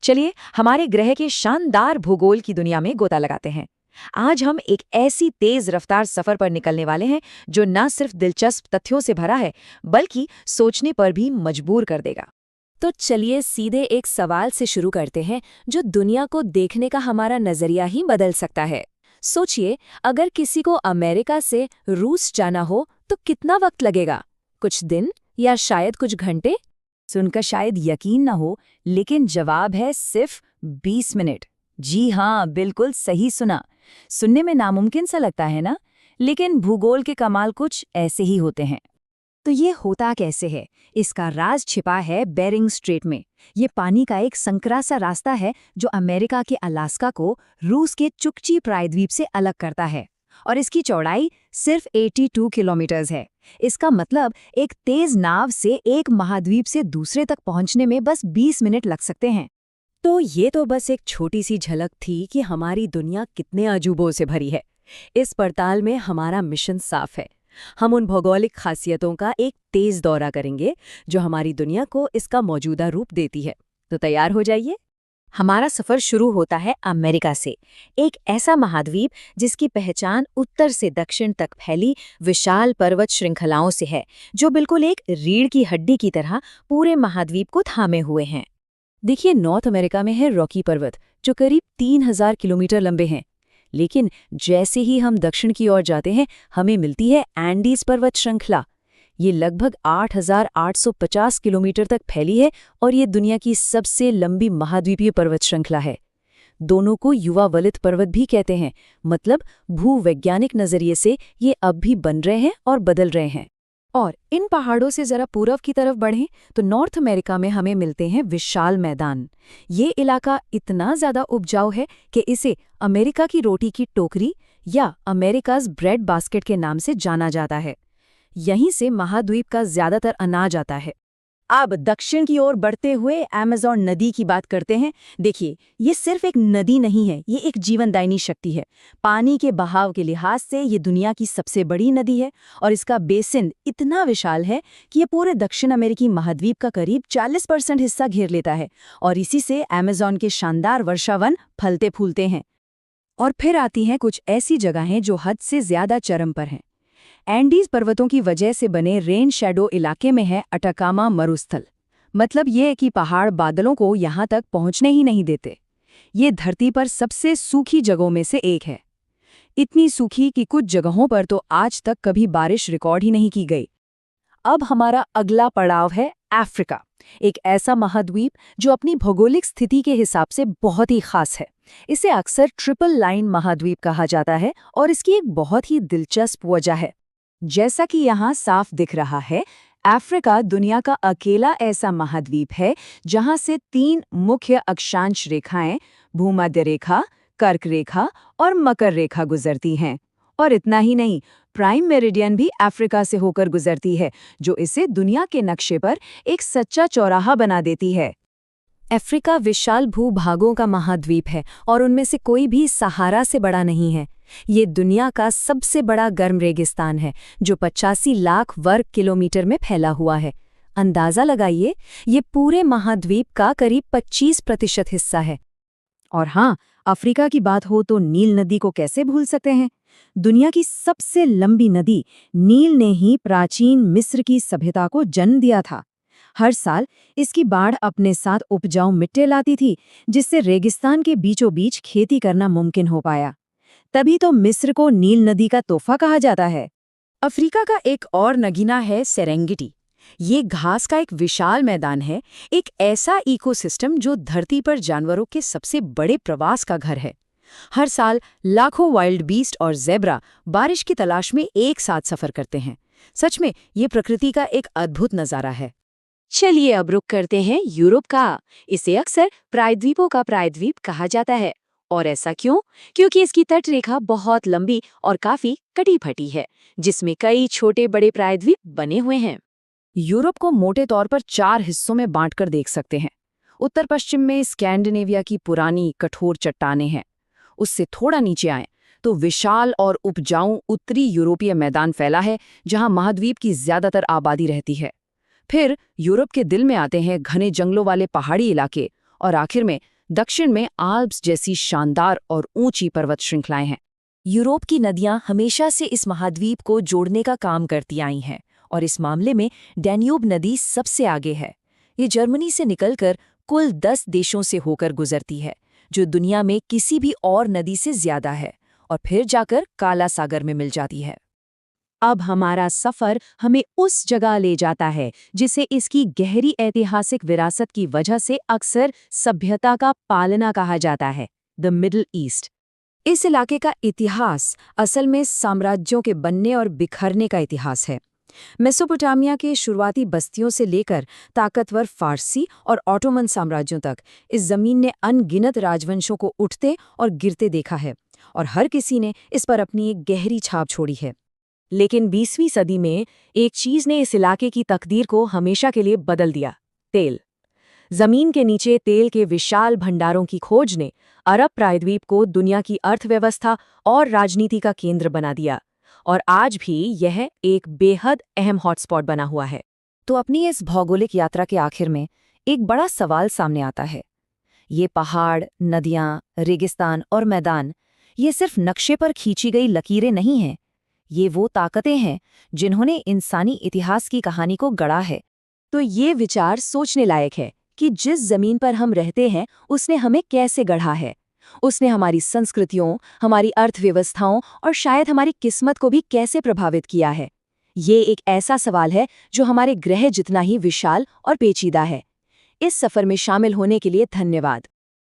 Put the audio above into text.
चलिए हमारे ग्रह के शानदार भूगोल की दुनिया में गोता लगाते हैं। आज हम एक ऐसी तेज रफ्तार सफर पर निकलने वाले हैं जो न सिर्फ दिलचस्प तथ्यों से भरा है बल्कि सोचने पर भी मजबूर कर देगा। तो चलिए सीधे एक सवाल से शुरू करते हैं जो दुनिया को देखने का हमारा नजरिया ही बदल सकता है। सोचिए, अगर किसी को अमेरिका से रूस जाना हो तो कितना वक्त लगेगा? कुछ दिन या शायद कुछ घंटे? सुनकर शायद यकीन न हो, लेकिन जवाब है सिर्फ 20 मिनट। जी हाँ, बिल्कुल सही सुना। सुनने में नामुमकिन सा लगता है ना, लेकिन भूगोल के कमाल कुछ ऐसे ही होते हैं। तो ये होता कैसे है? इसका राज छिपा है बेरिंग स्ट्रेट में। ये पानी का एक संकरा सा रास्ता है जो अमेरिका के अलास्का को रूस के चुकची प्रायद्वीप से अलग करता है, और इसकी चौड़ाई सिर्फ 82 किलोमीटर्स है। इसका मतलब एक तेज नाव से एक महाद्वीप से दूसरे तक पहुंचने में बस 20 मिनट लग सकते हैं। तो ये तो बस एक छोटी सी झलक थी कि हमारी दुनिया कितने अजूबों से भरी है। इस पड़ताल में हमारा मिशन साफ है। हम उन भौगोलिक खासियतों का एक तेज दौरा करेंगे जो हमारी दुनिया को इसका मौजूदा रूप देती है। तो तैयार हो जाइए। हमारा सफर शुरू होता है अमेरिका से, एक ऐसा महाद्वीप जिसकी पहचान उत्तर से दक्षिण तक फैली विशाल पर्वत श्रृंखलाओं से है, जो बिल्कुल एक रीढ़ की हड्डी की तरह पूरे महाद्वीप को थामे हुए हैं। देखिए, नॉर्थ अमेरिका में है रॉकी पर्वत, जो करीब 3000 किलोमीटर लंबे हैं। लेकिन जैसे ही हम दक्षिण की ओर जाते हैं, हमें मिलती है एंडीज पर्वत श्रृंखला। ये लगभग 8850 किलोमीटर तक फैली है और ये दुनिया की सबसे लंबी महाद्वीपीय पर्वत श्रृंखला है। दोनों को युवा वलित पर्वत भी कहते हैं, मतलब भूवैज्ञानिक नजरिए से ये अब भी बन रहे हैं और बदल रहे हैं। और इन पहाड़ों से जरा पूरब की तरफ बढ़ें तो नॉर्थ अमेरिका में हमें मिलते हैं विशाल मैदान। ये इलाका इतना ज्यादा उपजाऊ है कि इसे अमेरिका की रोटी की टोकरी या अमेरिकाज ब्रेड बास्केट के नाम से जाना जाता है। यहीं से महाद्वीप का ज्यादातर अनाज आता है। अब दक्षिण की ओर बढ़ते हुए अमेज़न नदी की बात करते हैं। देखिए, ये सिर्फ एक नदी नहीं है, ये एक जीवनदायिनी शक्ति है। पानी के बहाव के लिहाज से ये दुनिया की सबसे बड़ी नदी है और इसका बेसिन इतना विशाल है कि ये पूरे दक्षिण अमेरिकी महाद्वीप का करीब 40% हिस्सा घेर लेता है, और इसी से अमेज़न के शानदार वर्षावन फलते फूलते हैं। और फिर आती हैं कुछ ऐसी जगहें जो हद से ज्यादा चरम पर हैं। एंडीज पर्वतों की वजह से बने रेन शैडो इलाके में है अटाकामा मरुस्थल। मतलब ये है कि पहाड़ बादलों को यहाँ तक पहुँचने ही नहीं देते। ये धरती पर सबसे सूखी जगहों में से एक है, इतनी सूखी कि कुछ जगहों पर तो आज तक कभी बारिश रिकॉर्ड ही नहीं की गई। अब हमारा अगला पड़ाव है अफ्रीका, एक ऐसा महाद्वीप जो अपनी भौगोलिक स्थिति के हिसाब से बहुत ही खास है। इसे अक्सर ट्रिपल लाइन महाद्वीप कहा जाता है और इसकी एक बहुत ही दिलचस्प वजह है। जैसा कि यहाँ साफ दिख रहा है, अफ्रीका दुनिया का अकेला ऐसा महाद्वीप है जहाँ से 3 मुख्य अक्षांश रेखाएं भूमध्य रेखा, कर्क रेखा और मकर रेखा गुजरती हैं। और इतना ही नहीं, प्राइम मेरिडियन भी अफ्रीका से होकर गुजरती है, जो इसे दुनिया के नक्शे पर एक सच्चा चौराहा बना देती है। अफ्रीका विशाल भूभागों का महाद्वीप है और उनमें से कोई भी सहारा से बड़ा नहीं है। ये दुनिया का सबसे बड़ा गर्म रेगिस्तान है जो 85 लाख वर्ग किलोमीटर में फैला हुआ है। अंदाजा लगाइए, ये पूरे महाद्वीप का करीब 25% हिस्सा है। और हाँ, अफ्रीका की बात हो तो नील नदी को कैसे भूल सकते हैं? दुनिया की सबसे लंबी नदी नील ने ही प्राचीन मिस्र की सभ्यता को जन्म दिया था। हर साल इसकी बाढ़ अपने साथ उपजाऊ मिट्टी लाती थी, जिससे रेगिस्तान के बीचों बीच खेती करना मुमकिन हो पाया। तभी तो मिस्र को नील नदी का तोहफा कहा जाता है। अफ्रीका का एक और नगीना है सेरेंगेटी। ये घास का एक विशाल मैदान है, एक ऐसा इकोसिस्टम जो धरती पर जानवरों के सबसे बड़े प्रवास का घर है। हर साल लाखों वाइल्ड बीस्ट और ज़ेब्रा बारिश की तलाश में एक साथ सफर करते हैं। सच में ये प्रकृति का एक अद्भुत नज़ारा है। चलिए अब रुक करते हैं यूरोप का। इसे अक्सर प्रायद्वीपों का प्रायद्वीप कहा जाता है। और ऐसा क्यों? क्योंकि इसकी तटरेखा बहुत लंबी और काफी कटी-फटी है, जिसमें कई छोटे बड़े प्रायद्वीप बने हुए हैं। यूरोप को मोटे तौर पर 4 हिस्सों में बांटकर देख सकते हैं। उत्तर पश्चिम में स्कैंडिनेविया की पुरानी कठोर चट्टानें हैं। उससे थोड़ा नीचे आएं तो विशाल और उपजाऊ उत्तरी यूरोपीय मैदान फैला है, जहां महाद्वीप की ज्यादातर आबादी रहती है। फिर यूरोप के दिल में आते हैं घने जंगलों वाले पहाड़ी इलाके, और आखिर में दक्षिण में आल्प्स जैसी शानदार और ऊंची पर्वत श्रृंखलाएं हैं। यूरोप की नदियां हमेशा से इस महाद्वीप को जोड़ने का काम करती आई हैं और इस मामले में डैन्यूब नदी सबसे आगे है। ये जर्मनी से निकलकर कुल 10 देशों से होकर गुजरती है, जो दुनिया में किसी भी और नदी से ज्यादा है, और फिर जाकर काला सागर में मिल जाती है। अब हमारा सफर हमें उस जगह ले जाता है जिसे इसकी गहरी ऐतिहासिक विरासत की वजह से अक्सर सभ्यता का पालना कहा जाता है, द मिडिल ईस्ट। इस इलाके का इतिहास असल में साम्राज्यों के बनने और बिखरने का इतिहास है। मेसोपोटामिया के शुरुआती बस्तियों से लेकर ताकतवर फारसी और ऑटोमन साम्राज्यों तक इस जमीन ने अनगिनत राजवंशों को उठते और गिरते देखा है, और हर किसी ने इस पर अपनी एक गहरी छाप छोड़ी है। लेकिन 20वीं सदी में एक चीज ने इस इलाके की तकदीर को हमेशा के लिए बदल दिया, तेल। जमीन के नीचे तेल के विशाल भंडारों की खोज ने अरब प्रायद्वीप को दुनिया की अर्थव्यवस्था और राजनीति का केंद्र बना दिया, और आज भी यह एक बेहद अहम हॉटस्पॉट बना हुआ है। तो अपनी इस भौगोलिक यात्रा के आखिर में एक बड़ा सवाल सामने आता है। ये पहाड़, नदियां, रेगिस्तान और मैदान, ये सिर्फ नक्शे पर खींची गई लकीरें नहीं हैं। ये वो ताकतें हैं जिन्होंने इंसानी इतिहास की कहानी को गढ़ा है। तो ये विचार सोचने लायक है कि जिस जमीन पर हम रहते हैं उसने हमें कैसे गढ़ा है। उसने हमारी संस्कृतियों, हमारी अर्थव्यवस्थाओं और शायद हमारी किस्मत को भी कैसे प्रभावित किया है। ये एक ऐसा सवाल है जो हमारे ग्रह जितना ही विशाल और पेचीदा है। इस सफर में शामिल होने के लिए धन्यवाद।